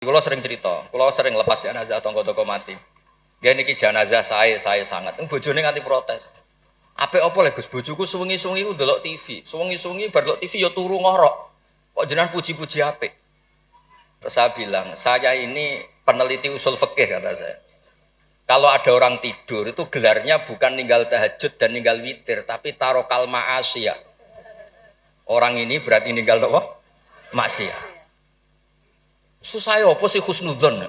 Kulo sering cerita, kulo sering lepas jenazah tonggo-tonggo mati. Dia niki jenazah saya sangat. Bojone nganti protes. Apik apa lek Gus bojoku suwengi-suwengi ku ndelok TV. Suwengi-suwengi bar ndelok TV ya turu ngorok. Kok jenengan puji-puji apik. Terus saya bilang, saya ini peneliti usul fikih kata saya. Kalau ada orang tidur itu gelarnya bukan ninggal tahajud dan ninggal witir, tapi tarokal ma'asiyah. Orang ini berarti ninggal apa? Maksiat. Susah ya apa sih husnudzon?